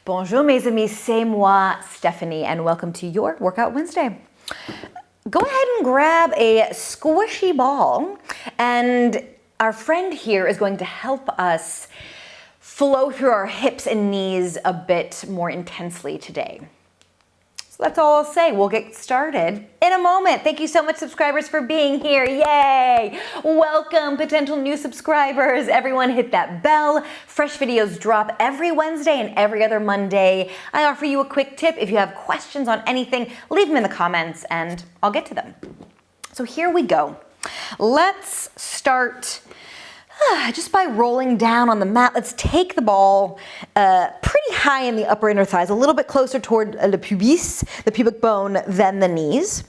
Bonjour mes amis, c'est moi, Stephanie, and welcome to your Workout Wednesday. Go ahead and grab a squishy ball, and our friend here is going to help us flow through our hips and knees a bit more intensely today. So that's all I'll say. We'll get started in a moment. Thank you so much, subscribers, for being here. Yay! Welcome, potential new subscribers. Everyone hit that bell. Fresh videos drop every Wednesday and every other Monday. I offer you a quick tip. If you have questions on anything, leave them in the comments and I'll get to them. So here we go. Let's start just by rolling down on the mat. Let's take the ball pretty high in the upper inner thighs, a little bit closer toward le pubis, the pubic bone, than the knees.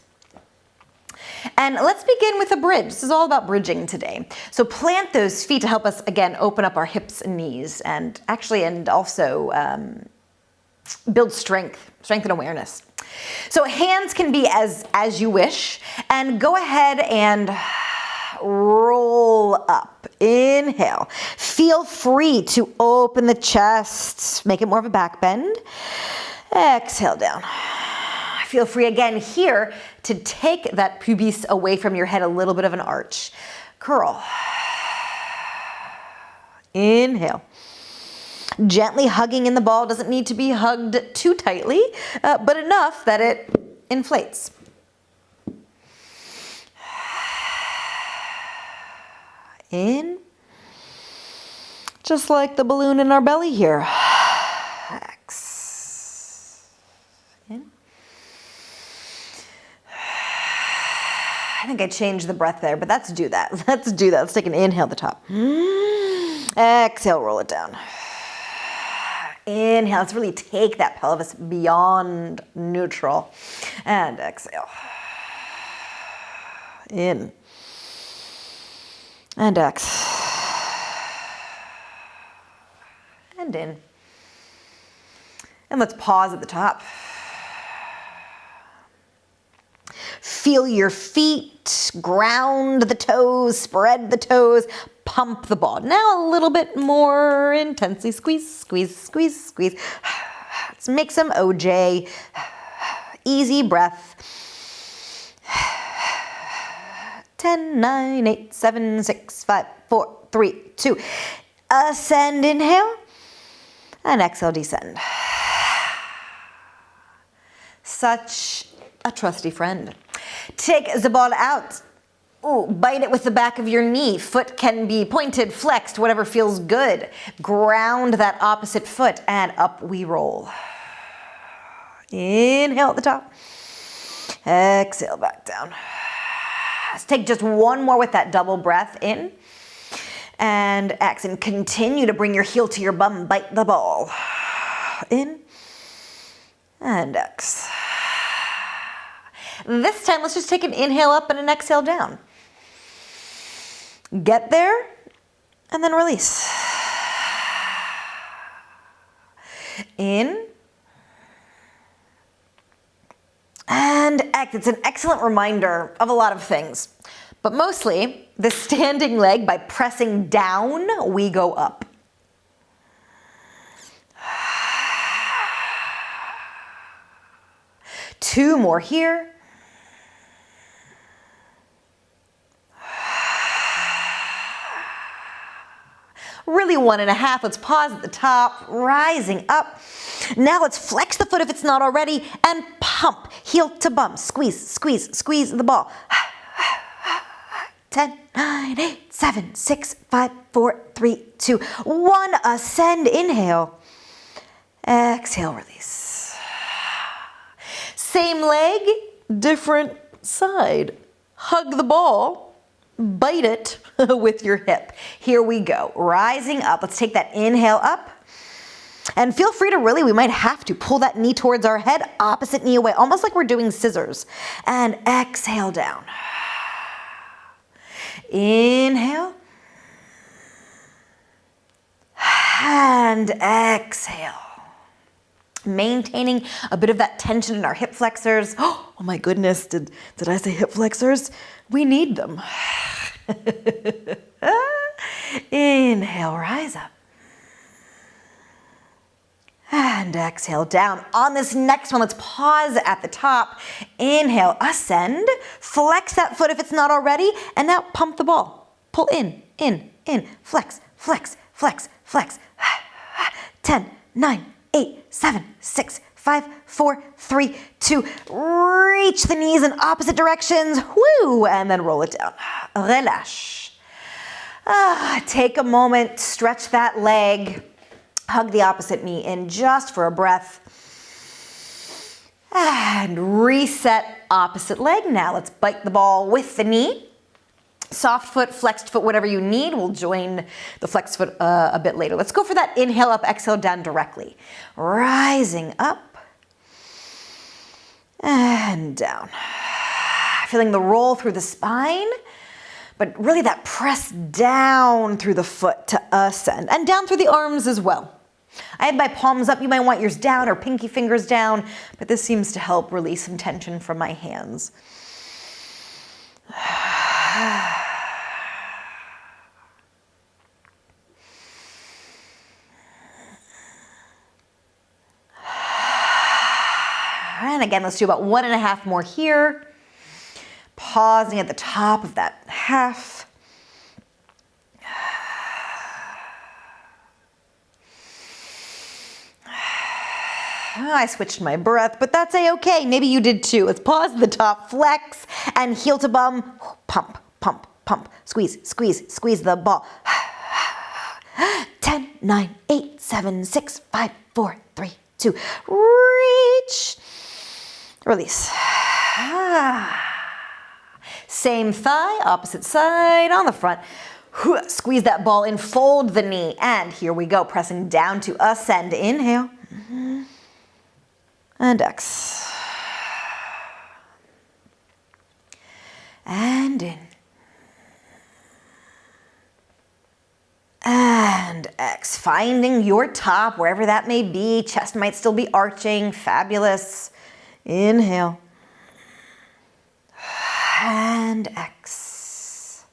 And let's begin with a bridge. This is all about bridging today. So plant those feet to help us, again, open up our hips and knees and also build strength and awareness. So hands can be as you wish, and go ahead and roll up. Inhale. Feel free to open the chest, make it more of a back bend. Exhale down. Feel free again here to take that pubis away from your head, a little bit of an arch. Curl. Inhale. Gently hugging in the ball. Doesn't need to be hugged too tightly, but enough that it inflates. In, just like the balloon in our belly here. X. In. I think I changed the breath there, but let's do that. Let's do that. Let's take an inhale at the top. Exhale, roll it down. Inhale, let's really take that pelvis beyond neutral. And exhale. In. And exhale. And in. And let's pause at the top. Feel your feet, ground the toes, spread the toes, pump the ball. Now a little bit more intensely. Squeeze, squeeze, squeeze, squeeze. Let's make some OJ. Easy breath. 10, 9, 8, 7, 6, 5, 4, 3, 2. Ascend, inhale, and exhale, descend. Such a trusty friend. Take the ball out. Ooh, bite it with the back of your knee. Foot can be pointed, flexed, whatever feels good. Ground that opposite foot, and up we roll. Inhale at the top. Exhale back down. Let's take just one more with that double breath in. And exhale. And continue to bring your heel to your bum. Bite the ball. In. And exhale. This time, let's just take an inhale up and an exhale down. Get there, and then release. In. And exhale. It's an excellent reminder of a lot of things, but mostly the standing leg. By pressing down, we go up. Two more here. Really 1.5. Let's pause at the top, rising up. Now let's flex the foot if it's not already and pump, heel to bum. Squeeze, squeeze, squeeze the ball. 10, 9, 8, 7, 6, 5, 4, 3, 2, 1. Ascend, inhale. Exhale, release. Same leg, different side. Hug the ball. Bite it with your hip. Here we go. Rising up. Let's take that inhale up. And feel free to we might have to pull that knee towards our head, opposite knee away, almost like we're doing scissors. And exhale down. Inhale. And exhale. Maintaining a bit of that tension in our hip flexors. Oh my goodness, did I say hip flexors? We need them. Inhale, rise up. And exhale down. On this next one, let's pause at the top. Inhale, ascend. Flex that foot if it's not already. And now pump the ball. Pull in, in. Flex, flex, flex, flex. 10, 9, 8, 7, 6, 5, 4, 3, 2. Reach the knees in opposite directions. Woo! And then roll it down. Relâche. Take a moment, stretch that leg. Hug the opposite knee in just for a breath. And reset opposite leg. Now let's bite the ball with the knee. Soft foot, flexed foot, whatever you need. We'll join the flexed foot a bit later. Let's go for that inhale up, exhale down directly. Rising up and down. Feeling the roll through the spine, but really that press down through the foot to ascend and down through the arms as well. I have my palms up. You might want yours down or pinky fingers down, but this seems to help release some tension from my hands. And again, let's do about 1.5 more here. Pausing at the top of that half. I switched my breath, but that's a-okay. Maybe you did too. Let's pause at the top, flex, and heel to bum. Pump, pump, pump. Squeeze, squeeze, squeeze the ball. 10, 9, 8, 7, 6, 5, 4, 3, 2. Reach. Release. Same thigh, opposite side on the front. Squeeze that ball in, fold the knee, and here we go, pressing down to ascend. Inhale. And exhale. And in. And exhale. Finding your top, wherever that may be. Chest might still be arching. Fabulous. Inhale. And exhale.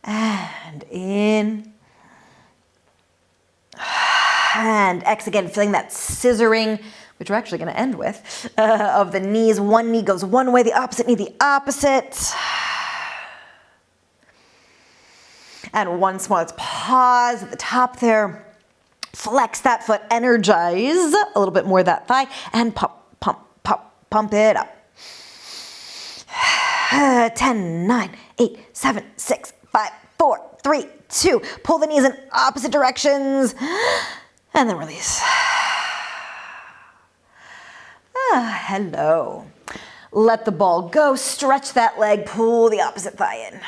And in. And exhale again, feeling that scissoring, which we're actually going to end with, of the knees. One knee goes one way, the opposite knee the opposite. And once more, let's pause at the top there. Flex that foot, energize a little bit more that thigh, and pump, pump, pump, pump it up. 10, 9, 8, 7, 6, 5, 4, 3, 2. Pull the knees in opposite directions, and then release. Hello. Let the ball go. Stretch that leg. Pull the opposite thigh in.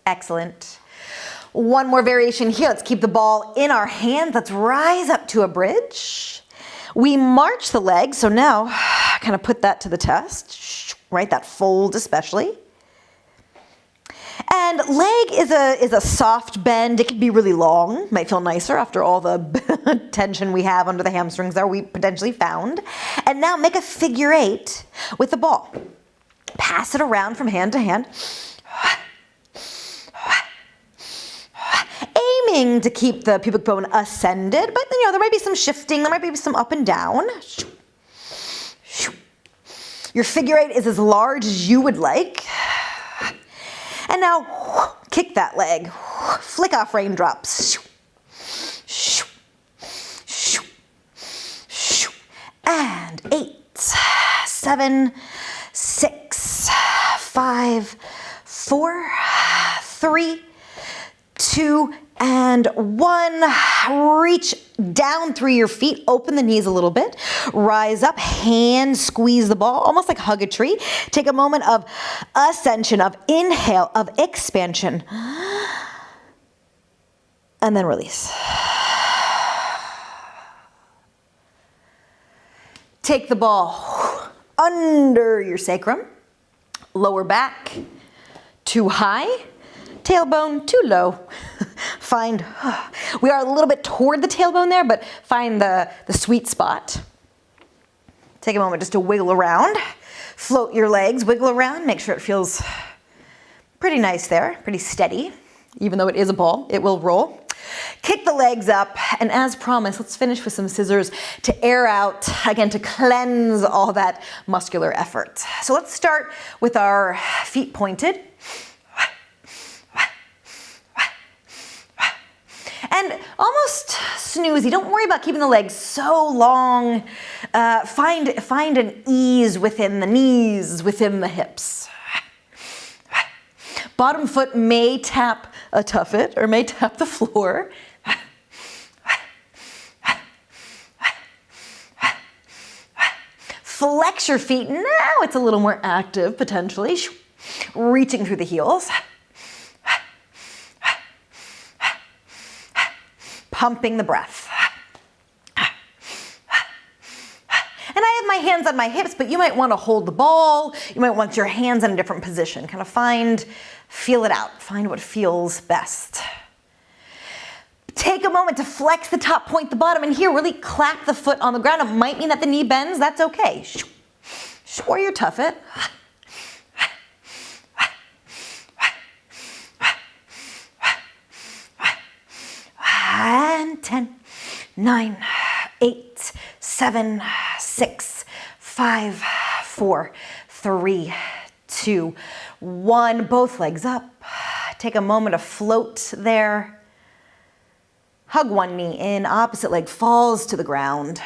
Excellent. One more variation here. Let's keep the ball in our hands. Let's rise up to a bridge. We march the leg. So now kind of put that to the test, right? That fold especially. And leg is a soft bend. It can be really long. Might feel nicer after all the tension we have under the hamstrings there we potentially found. And now make a figure 8 with the ball. Pass it around from hand to hand. Aiming to keep the pubic bone ascended, but there might be some shifting, there might be some up and down. Your figure 8 is as large as you would like. And now kick that leg. Flick off raindrops. And 8, 7, 6, 5, 4, 3, 2, and 1. Reach down through your feet. Open the knees a little bit. Rise up. Hand squeeze the ball, almost like hug a tree. Take a moment of ascension, of inhale, of expansion. And then release. Take the ball under your sacrum. Lower back too high. Tailbone too low. Find, we are a little bit toward the tailbone there, but find the sweet spot. Take a moment just to wiggle around. Float your legs, wiggle around, make sure it feels pretty nice there, pretty steady. Even though it is a ball, it will roll. Kick the legs up, and as promised, let's finish with some scissors to air out, again, to cleanse all that muscular effort. So let's start with our feet pointed. And almost snoozy. Don't worry about keeping the legs so long. Find an ease within the knees, within the hips. Bottom foot may tap a tuffet or may tap the floor. Flex your feet. Now it's a little more active, potentially. Reaching through the heels. Pumping the breath. And I have my hands on my hips, but you might want to hold the ball. You might want your hands in a different position. Kind of feel it out. Find what feels best. Take a moment to flex the top, point the bottom, and here really clap the foot on the ground. It might mean that the knee bends. That's okay. Or your tuffet. And 10, 9, 8, 7, 6, 5, 4, 3, 2, 1. Both legs up. Take a moment to float there. Hug one knee in, opposite leg falls to the ground.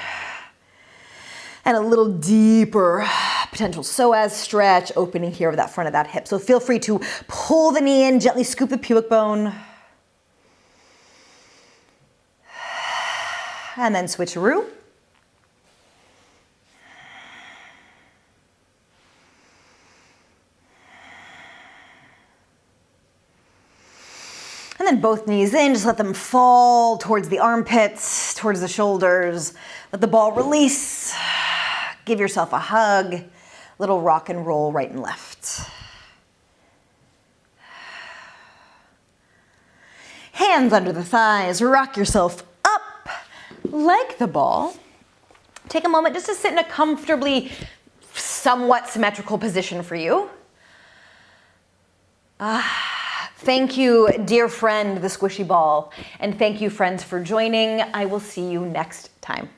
And a little deeper potential psoas stretch opening here with that front of that hip. So feel free to pull the knee in, gently scoop the pubic bone. And then switcheroo. And then both knees in, just let them fall towards the armpits, towards the shoulders. Let the ball release. Give yourself a hug. Little rock and roll right and left. Hands under the thighs, rock yourself up like the ball. Take a moment just to sit in a comfortably, somewhat symmetrical position for you. Thank you, dear friend, the squishy ball. And thank you, friends, for joining. I will see you next time.